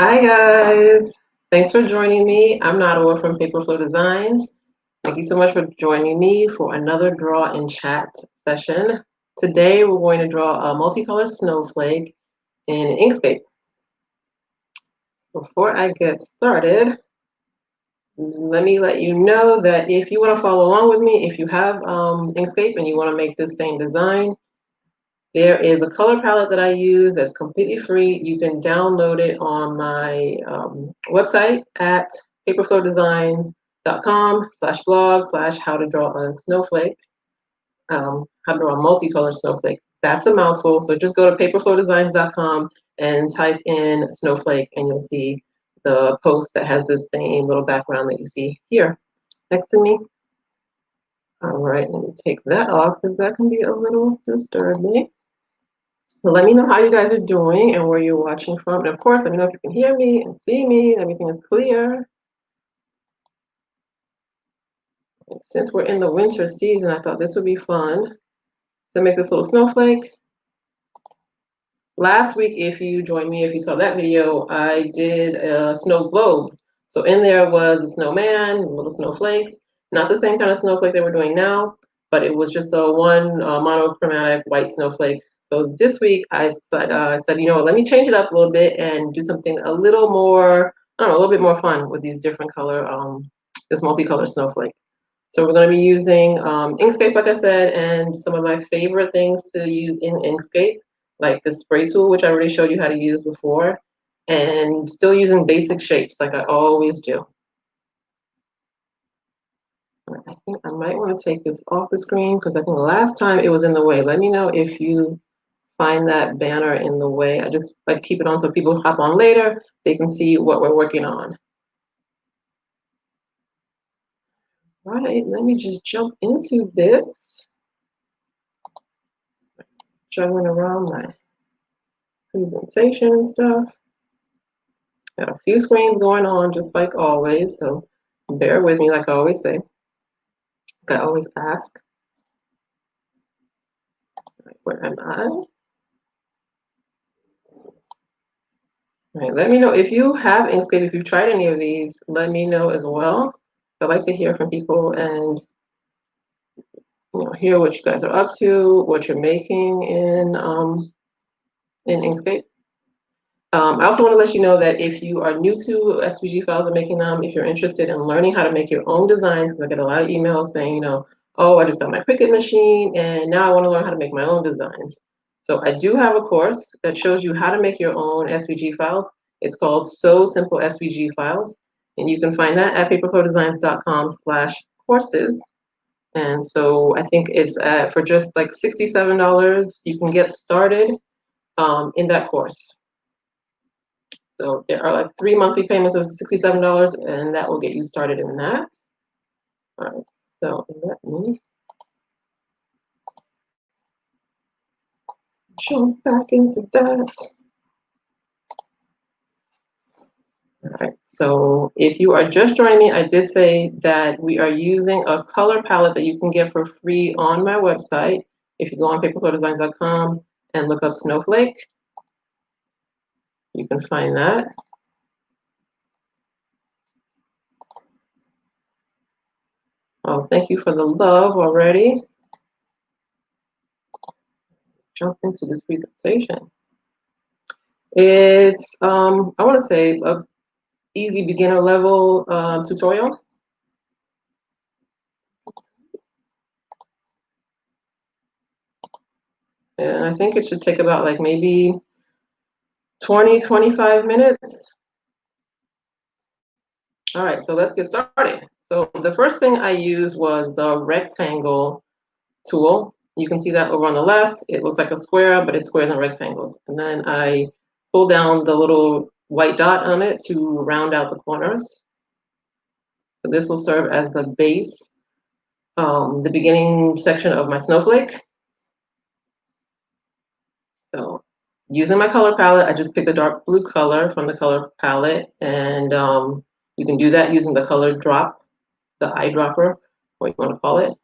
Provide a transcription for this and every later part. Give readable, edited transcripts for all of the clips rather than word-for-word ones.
Hi guys, thanks for joining me. I'm Nadawa from Paperflow Designs. Thank you so much for joining me for another draw and chat session. Today we're going to draw a multicolor snowflake in Inkscape. Before I get started, let me let you know that if you want to follow along with me, if you have Inkscape and you want to make this same design, there is a color palette that I use that's completely free. You can download it on my website at paperflowdesigns.com/blog/how to draw a snowflake, how to draw a multicolor snowflake. That's a mouthful, so just go to paperflowdesigns.com and type in snowflake, and you'll see the post that has the same little background that you see here next to me. All right, let me take that off because that can be a little disturbing. So let me know how you guys are doing and where you're watching from. And of course, let me know if you can hear me and see me and everything is clear. And since we're in the winter season, I thought this would be fun to make this little snowflake. Last week, if you joined me, if you saw that video, I did a snow globe. So in there was a snowman, little snowflakes, not the same kind of snowflake that we're doing now, but it was just a one monochromatic white snowflake. So this week I said, you know, let me change it up a little bit and do something a little more, I don't know, a little bit more fun with these different color, this multicolor snowflake. So we're going to be using Inkscape, like I said, and some of my favorite things to use in Inkscape, like the spray tool, which I already showed you how to use before, and still using basic shapes like I always do. I think I might want to take this off the screen because I think last time it was in the way. Let me know if you find that banner in the way. I just like keep it on so people hop on later, they can see what we're working on. All right, let me just jump into this. Juggling around my presentation and stuff. Got a few screens going on just like always, so bear with me like I always say. Like I always ask. Where am I? All right, let me know if you have Inkscape, if you've tried any of these, let me know as well. I'd like to hear from people and hear what you guys are up to, what you're making in Inkscape. I also want to let you know that if you are new to SVG files and making them, if you're interested in learning how to make your own designs, because I get a lot of emails saying, oh, I just got my Cricut machine and now I want to learn how to make my own designs. So I do have a course that shows you how to make your own SVG files. It's called So Simple SVG Files, and you can find that at paperflowdesigns.com/courses. And so I think it's for just like $67, you can get started in that course. So there are like 3 monthly payments of $67, and that will get you started in that. All right, so let me jump back into that. All right, so if you are just joining me, I did say that we are using a color palette that you can get for free on my website. If you go on paperflowdesigns.com and look up Snowflake, you can find that. Oh, thank you for the love already. Jump into this presentation. It's, I want to say, a easy beginner level tutorial. And I think it should take about like maybe 20-25 minutes. All right, so let's get started. So the first thing I used was the rectangle tool. You can see that over on the left. It looks like a square, but it's squares and rectangles. And then I pull down the little white dot on it to round out the corners. So this will serve as the base, the beginning section of my snowflake. So using my color palette, I just picked a dark blue color from the color palette, and you can do that using the color drop, the eyedropper, what you want to call it.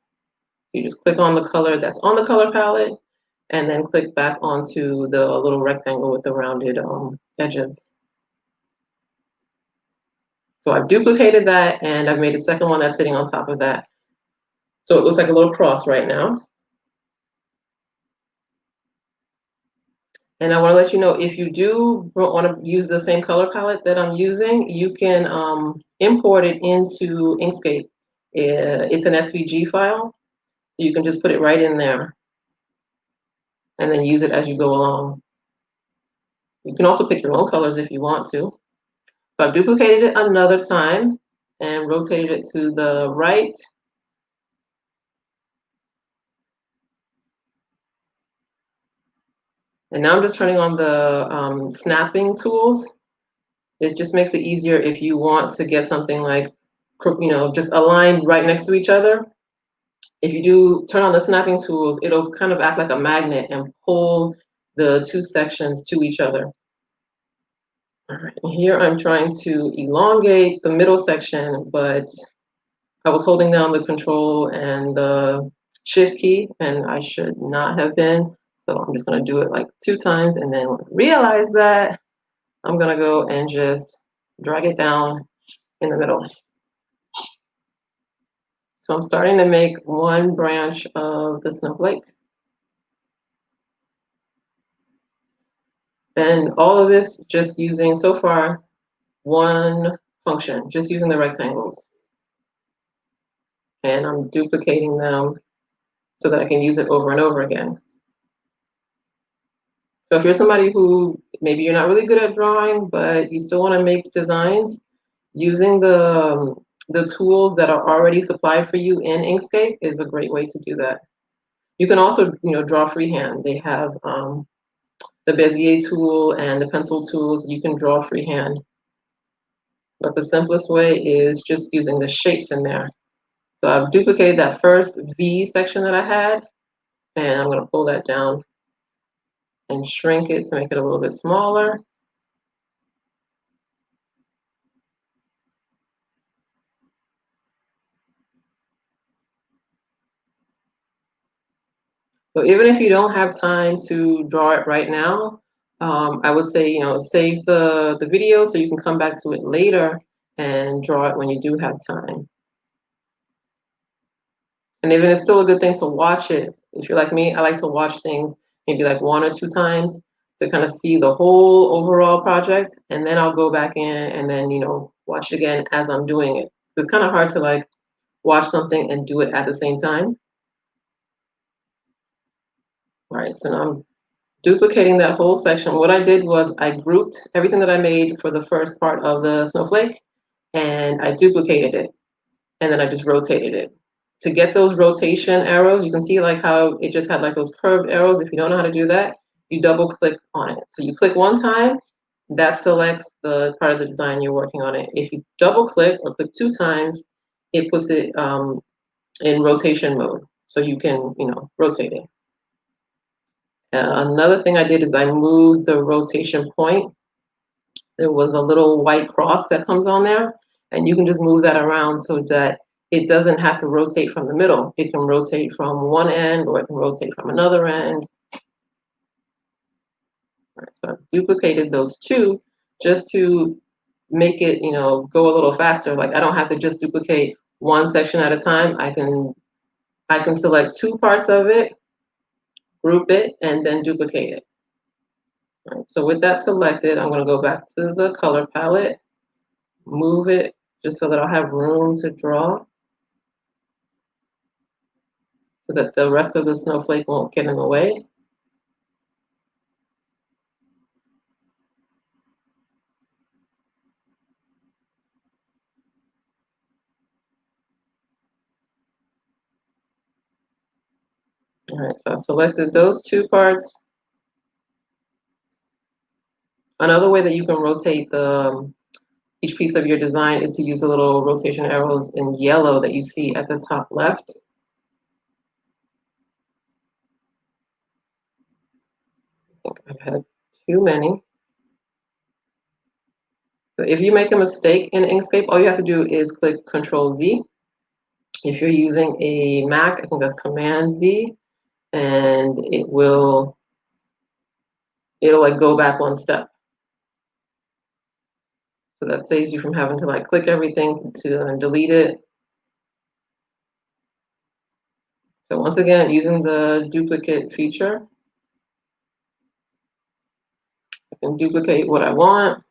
You just click on the color that's on the color palette, and then click back onto the little rectangle with the rounded edges. So I've duplicated that, and I've made a second one that's sitting on top of that. So it looks like a little cross right now. And I want to let you know, if you do want to use the same color palette that I'm using, you can import it into Inkscape. It's an SVG file, so you can just put it right in there and then use it as you go along. You can also pick your own colors if you want to. So I've duplicated it another time and rotated it to the right. And now I'm just turning on the snapping tools. It just makes it easier if you want to get something like, just aligned right next to each other. If you do turn on the snapping tools, it'll kind of act like a magnet and pull the two sections to each other. All right, here I'm trying to elongate the middle section, but I was holding down the control and the shift key, and I should not have been. So I'm just going to do it like 2 times, and then realize that I'm going to go and just drag it down in the middle. So I'm starting to make one branch of the snowflake. And all of this just using, so far, one function, just using the rectangles. And I'm duplicating them so that I can use it over and over again. So if you're somebody who maybe you're not really good at drawing, but you still want to make designs, using the tools that are already supplied for you in Inkscape is a great way to do that. You can also, draw freehand. They have the Bezier tool and the pencil tools. You can draw freehand. But the simplest way is just using the shapes in there. So I've duplicated that first V section that I had, and I'm going to pull that down and shrink it to make it a little bit smaller. So even if you don't have time to draw it right now, I would say, save the video so you can come back to it later and draw it when you do have time. And even it's still a good thing to watch it. If you're like me, I like to watch things maybe like 1 or 2 times to kind of see the whole overall project. And then I'll go back in and then, watch it again as I'm doing it. It's kind of hard to like watch something and do it at the same time. All right, so now I'm duplicating that whole section. What I did was I grouped everything that I made for the first part of the snowflake, and I duplicated it, and then I just rotated it. To get those rotation arrows, you can see like how it just had like those curved arrows. If you don't know how to do that, you double click on it. So you click 1 time, that selects the part of the design you're working on it. If you double click or click 2 times, it puts it in rotation mode. So you can, rotate it. Another thing I did is I moved the rotation point. There was a little white cross that comes on there, and you can just move that around so that it doesn't have to rotate from the middle. It can rotate from one end, or it can rotate from another end. All right, so I've duplicated those 2 just to make it, go a little faster. Like I don't have to just duplicate one section at a time. I can select 2 parts of it, group it, and then duplicate it. All right, so with that selected, I'm going to go back to the color palette, move it just so that I'll have room to draw, so that the rest of the snowflake won't get in the way. All right, so I selected those 2 parts. Another way that you can rotate each piece of your design is to use the little rotation arrows in yellow that you see at the top left. I think I've had too many. So if you make a mistake in Inkscape, all you have to do is click Control Z. If you're using a Mac, I think that's Command Z, and it'll like go back 1 step. So that saves you from having to like click everything to delete it. So once again, using the duplicate feature, I can duplicate what I want.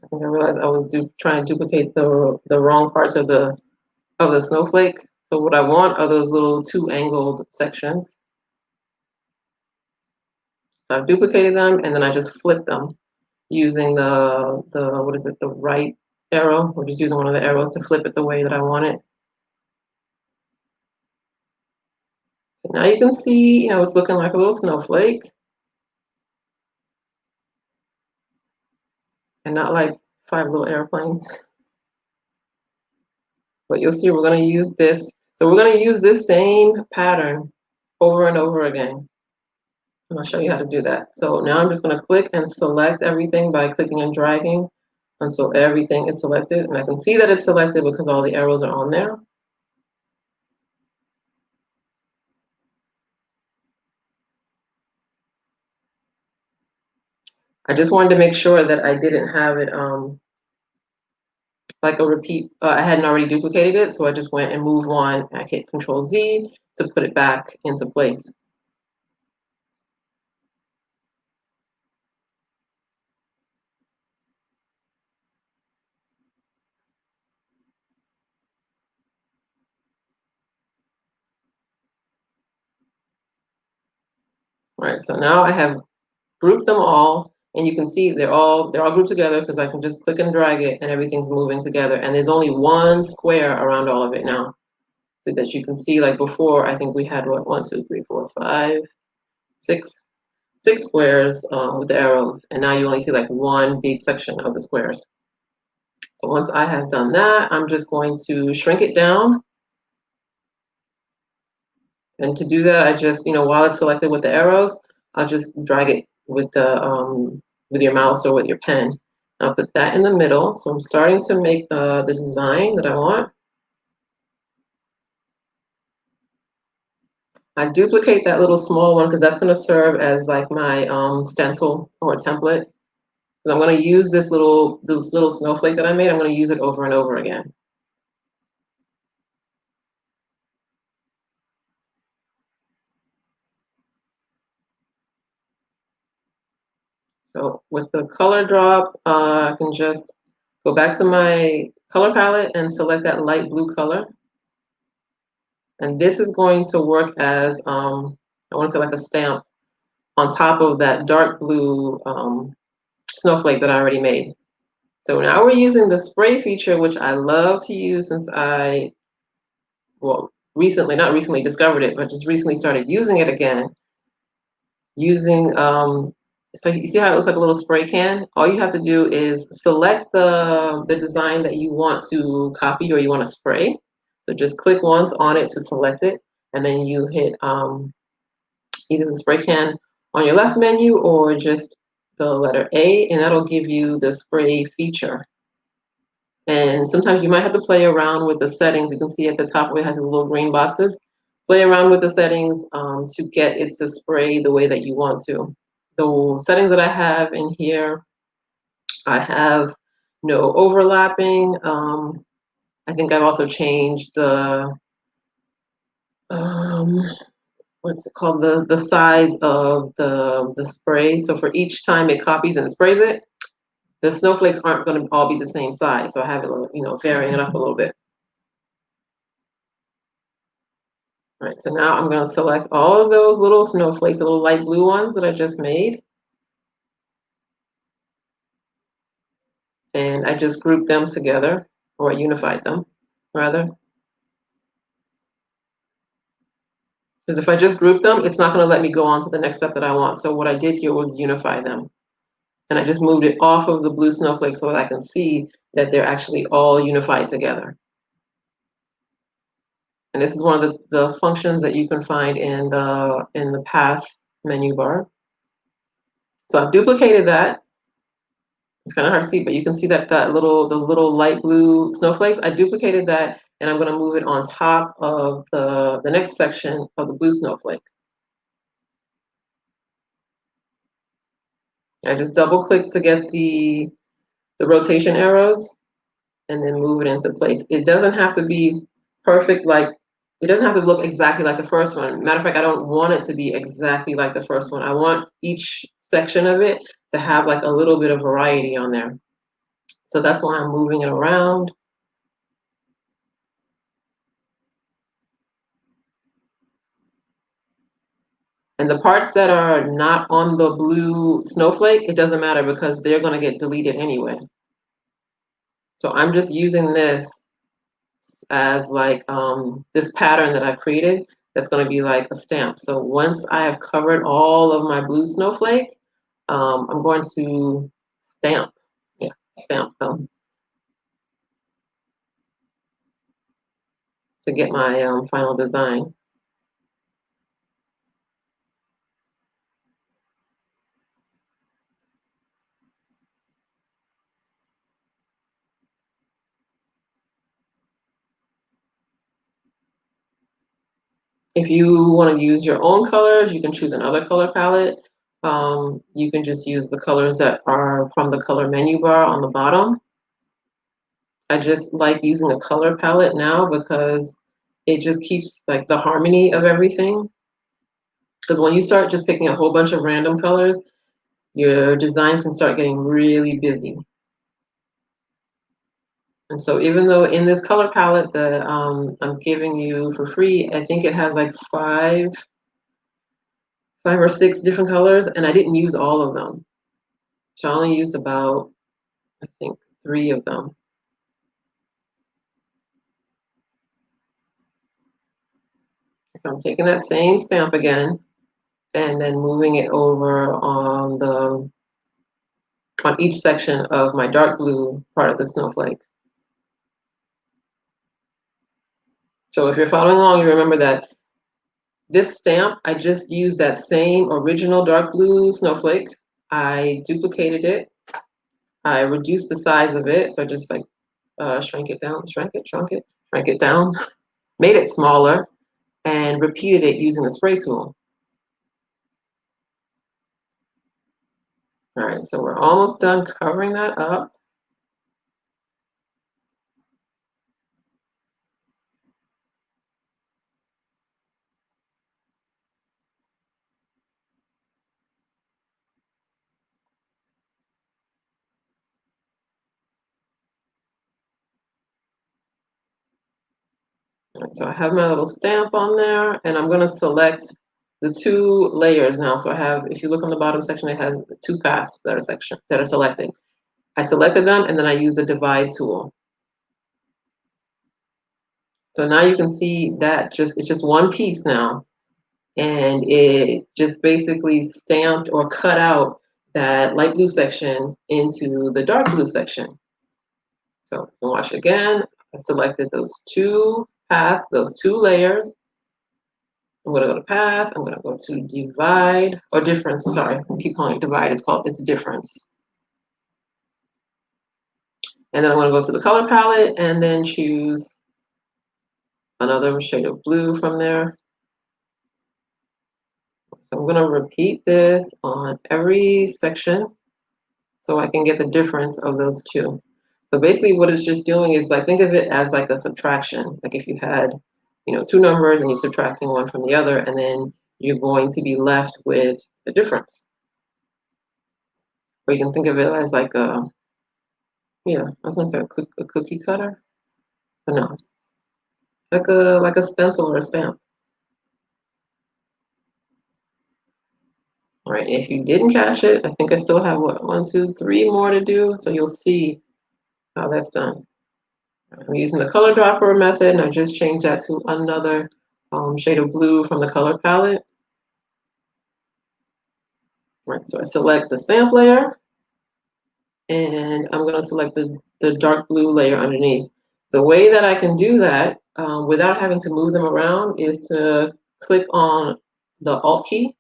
I think I realized I was trying to duplicate the wrong parts of the snowflake. So what I want are those little two angled sections. So I've duplicated them and then I just flip them using the what is it, the right arrow. We're just using one of the arrows to flip it the way that I want it. Now you can see, it's looking like a little snowflake and not like 5 little airplanes. But you'll see we're going to use this. So we're going to use this same pattern over and over again. And I'll show you how to do that. So now I'm just going to click and select everything by clicking and dragging until everything is selected. And I can see that it's selected because all the arrows are on there. I just wanted to make sure that I didn't have it like a repeat. I hadn't already duplicated it, so I just went and moved one. I hit Control Z to put it back into place. All right, so now I have grouped them all, and you can see they're all grouped together because I can just click and drag it, and everything's moving together. And there's only one square around all of it now, so that you can see. Like before, I think we had what, 1, 2, 3, 4, 5, 6 squares with the arrows, and now you only see like one big section of the squares. So once I have done that, I'm just going to shrink it down. And to do that, I just, while it's selected with the arrows, I'll just drag it with your mouse or with your pen. I'll put that in the middle. So I'm starting to make the design that I want. I duplicate that little small one because that's going to serve as like my stencil or template. So I'm going to use this little snowflake that I made. I'm going to use it over and over again. So with the color drop, I can just go back to my color palette and select that light blue color. And this is going to work as, I want to say like a stamp on top of that dark blue snowflake that I already made. So now we're using the spray feature, which I love to use since I, well, not recently discovered it, but just recently started using it again. Using, so you see how it looks like a little spray can? All you have to do is select the design that you want to copy or you want to spray. So just click once on it to select it, and then you hit either the spray can on your left menu or just the letter A, and that'll give you the spray feature. And sometimes you might have to play around with the settings. You can see at the top where it has these little green boxes. Play around with the settings to get it to spray the way that you want to. The settings that I have in here, I have no overlapping. I think I've also changed the what's it called, the size of the spray. So for each time it copies and sprays it, the snowflakes aren't going to all be the same size. So I have it, varying it up a little bit. All right, so now I'm going to select all of those little snowflakes, the little light blue ones that I just made. And I just grouped them together, or I unified them, rather. Because if I just group them, it's not going to let me go on to the next step that I want. So what I did here was unify them. And I just moved it off of the blue snowflake so that I can see that they're actually all unified together. And this is one of the functions that you can find in the path menu bar. So I've duplicated that. It's kind of hard to see, but you can see that those little light blue snowflakes, I duplicated that and I'm going to move it on top of the next section of the blue snowflake. I just double click to get the rotation arrows and then move it into place. It doesn't have to be perfect, like it doesn't have to look exactly like the first one. Matter of fact, I don't want it to be exactly like the first one. I want each section of it to have like a little bit of variety on there. So that's why I'm moving it around. And the parts that are not on the blue snowflake, it doesn't matter because they're going to get deleted anyway. So I'm just using this as like this pattern that I've created that's going to be like a stamp. So once I have covered all of my blue snowflake, I'm going to stamp them to get my final design. If you want to use your own colors, you can choose another color palette. You can just use the colors that are from the color menu bar on the bottom. I just like using a color palette now because it just keeps like the harmony of everything. Because when you start just picking a whole bunch of random colors, your design can start getting really busy. And so even though in this color palette that I'm giving you for free, I think it has like five or six different colors, and I didn't use all of them. So I only used about, I think, 3 of them. So I'm taking that same stamp again and then moving it over on each section of my dark blue part of the snowflake. So if you're following along, you remember that this stamp, I just used that same original dark blue snowflake. I duplicated it. I reduced the size of it. So I just like shrank it down, shrank it down, made it smaller, and repeated it using the spray tool. All right, so we're almost done covering that up. So I have my little stamp on there, and I'm going to select the 2 layers now. So I have, if you look on the bottom section, it has 2 paths that are selected. I selected them, and then I use the divide tool. So now you can see that it's just one piece now, and it just basically stamped or cut out that light blue section into the dark blue section. So watch again. I selected those 2 paths, those 2 layers. I'm going to go to path. I'm going to go to divide or difference. Sorry, I keep calling it divide. It's difference. And then I'm going to go to the color palette and then choose another shade of blue from there. So I'm going to repeat this on every section so I can get the difference of those 2. So basically what it's just doing is like, think of it as like a subtraction. Like if you had, 2 numbers and you're subtracting one from the other, and then you're going to be left with the difference. Or you can think of it as like I was going to say a cookie cutter, but no, like a stencil or a stamp. All right, if you didn't catch it, I think I still have, 1, 2, 3 more to do, so you'll see how that's done. I'm using the color dropper method, and I just changed that to another shade of blue from the color palette. All right, so I select the stamp layer, and I'm going to select the dark blue layer underneath. The way that I can do that without having to move them around is to click on the Alt key.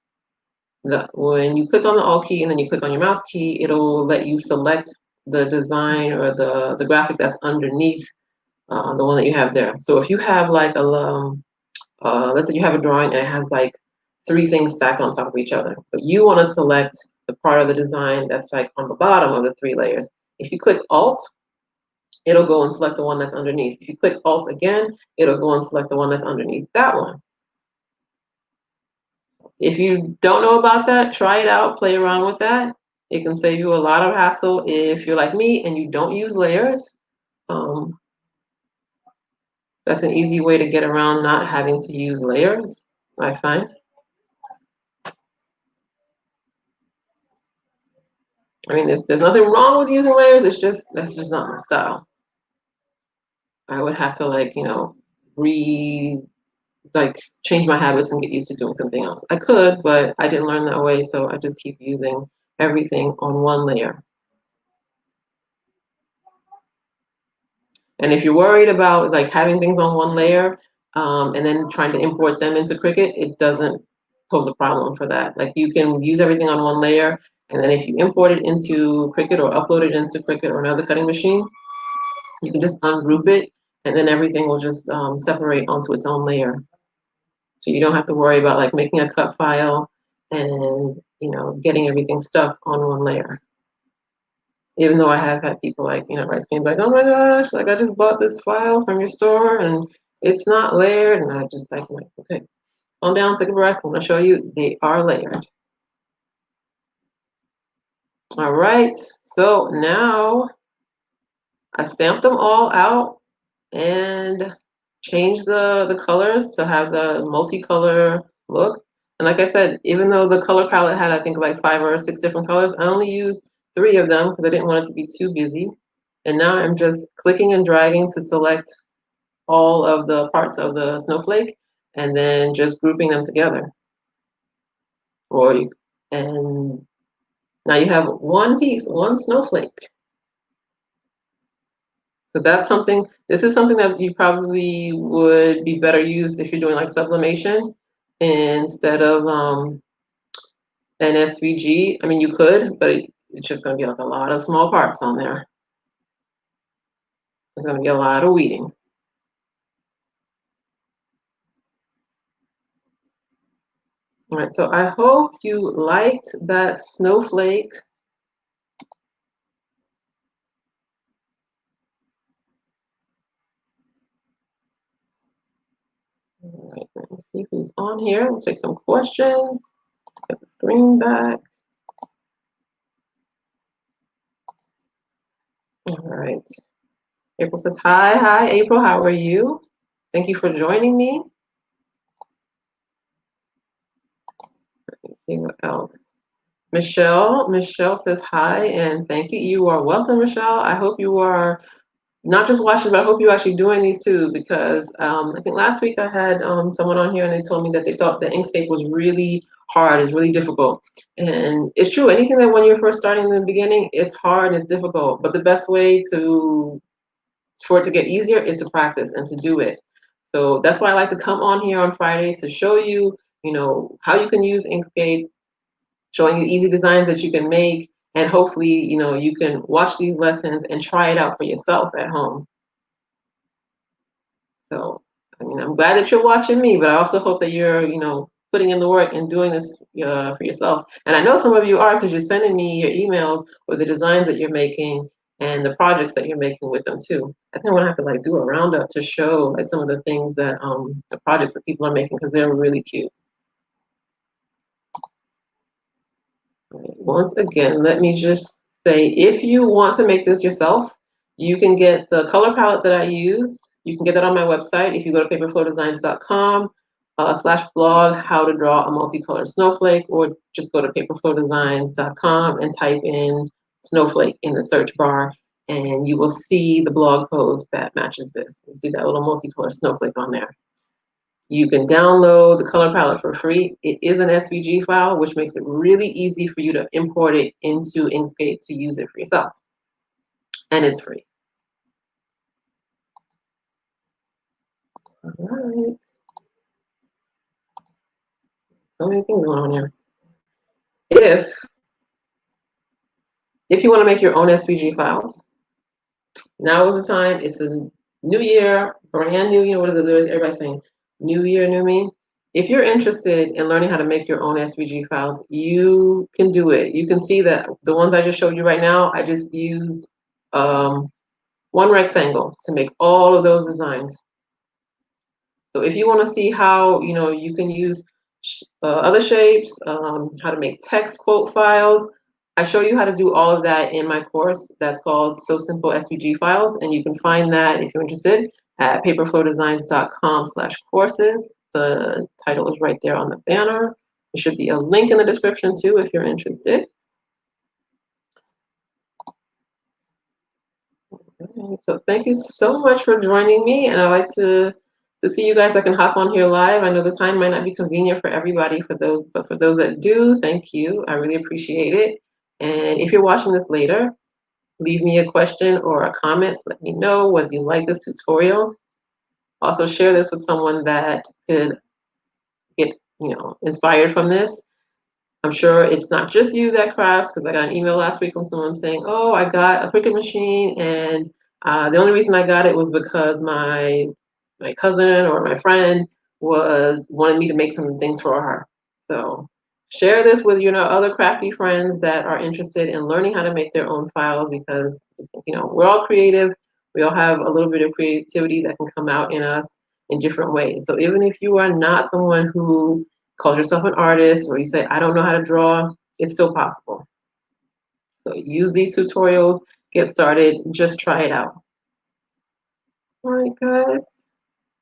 When you click on the Alt key and then you click on your mouse key, it'll let you select the design or the graphic that's underneath the one that you have there. So if you have like a, let's say you have a drawing and it has like 3 things stacked on top of each other, but you want to select the part of the design that's like on the bottom of the 3 layers. If you click Alt, it'll go and select the one that's underneath. If you click Alt again, it'll go and select the one that's underneath that one. If you don't know about that, try it out, play around with that. It can save you a lot of hassle if you're like me and you don't use layers. Um, that's an easy way to get around not having to use layers, I find. I mean, there's nothing wrong with using layers. It's just, that's just not my style. I would have to like, you know, like change my habits and get used to doing something else. I could, but I didn't learn that way, so I just keep using everything on one layer. And if you're worried about like having things on one layer and then trying to import them into Cricut, it doesn't pose a problem for that. Like you can use everything on one layer, and then if you import it into Cricut or upload it into Cricut or another cutting machine, you can just ungroup it, and then everything will just separate onto its own layer. So you don't have to worry about like making a cut file and, you know, getting everything stuck on one layer. Even though I have had people like, you know, write me like, oh my gosh, like I just bought this file from your store and it's not layered. And I just like, okay, calm down, take a breath. I'm gonna show you they are layered. All right, so now I stamped them all out and changed the colors to have the multicolor look. And like I said, even though the color palette had, I think, like 5 or 6 different colors, I only used 3 of them because I didn't want it to be too busy. And now I'm just clicking and dragging to select all of the parts of the snowflake and then just grouping them together. And now you have one piece, one snowflake. So that's something, this is something that you probably would be better used if you're doing like sublimation instead of an SVG. I mean, you could, but it's just going to be like a lot of small parts on there. There's going to be a lot of weeding. All right, so I hope you liked that snowflake. All right, let me see who's on here. We'll take some questions. Get the screen back. All right. April says, hi, April, how are you? Thank you for joining me. Let me see what else. Michelle says hi and thank you. You are welcome, Michelle. I hope you are not just watching, but I hope you're actually doing these too, because I think last week I had someone on here and they told me that they thought the Inkscape was really hard, it's really difficult. And it's true, anything that when you're first starting in the beginning, it's hard, it's difficult. But the best way for it to get easier is to practice and to do it. So that's why I like to come on here on Fridays to show you, you know, how you can use Inkscape, showing you easy designs that you can make, and hopefully, you know, you can watch these lessons and try it out for yourself at home. So, I mean, I'm glad that you're watching me, but I also hope that you're, you know, putting in the work and doing this for yourself. And I know some of you are because you're sending me your emails with the designs that you're making and the projects that you're making with them too. I think I'm gonna have to like do a roundup to show like some of the things that the projects that people are making because they're really cute. Once again, let me just say, if you want to make this yourself, you can get the color palette that I use. You can get that on my website. If you go to paperflowdesigns.com /blog, how to draw a multicolor snowflake, or just go to paperflowdesigns.com and type in snowflake in the search bar, and you will see the blog post that matches this. You see that little multicolor snowflake on there. You can download the color palette for free. It is an SVG file, which makes it really easy for you to import it into Inkscape to use it for yourself. And it's free. All right. So many things going on here. If you want to make your own SVG files, now is the time. It's a New year, brand new, what is it? Everybody's saying new year, new me. If you're interested in learning how to make your own SVG files, you can do it. You can see that the ones I just showed you right now, I just used one rectangle to make all of those designs. So if you want to see how you can use other shapes, how to make text quote files, I show you how to do all of that in my course that's called So Simple SVG Files, and you can find that if you're interested at paperflowdesigns.com/courses. The title is right there on the banner. There should be a link in the description too if you're interested. Okay, so thank you so much for joining me, and I like to see you guys that can hop on here live. I know the time might not be convenient for everybody, but for those that do, thank you. I really appreciate it. And if you're watching this later, leave me a question or a comment. So let me know whether you like this tutorial. Also share this with someone that could get inspired from this. I'm sure it's not just you that crafts, because I got an email last week from someone saying, "Oh, I got a Cricut machine, and the only reason I got it was because my cousin or my friend wanted me to make some things for her." So share this with other crafty friends that are interested in learning how to make their own files, because we're all creative. We all have a little bit of creativity that can come out in us in different ways. So even if you are not someone who calls yourself an artist, or you say, "I don't know how to draw," it's still possible. So use these tutorials, get started, just try it out. All right, guys.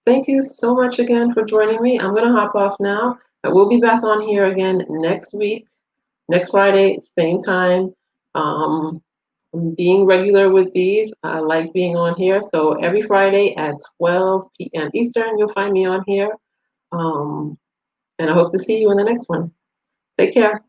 Thank you so much again for joining me. I'm going to hop off now. I will be back on here again next week, next Friday, same time. I'm being regular with these. I like being on here. So every Friday at 12 p.m. Eastern, you'll find me on here. And I hope to see you in the next one. Take care.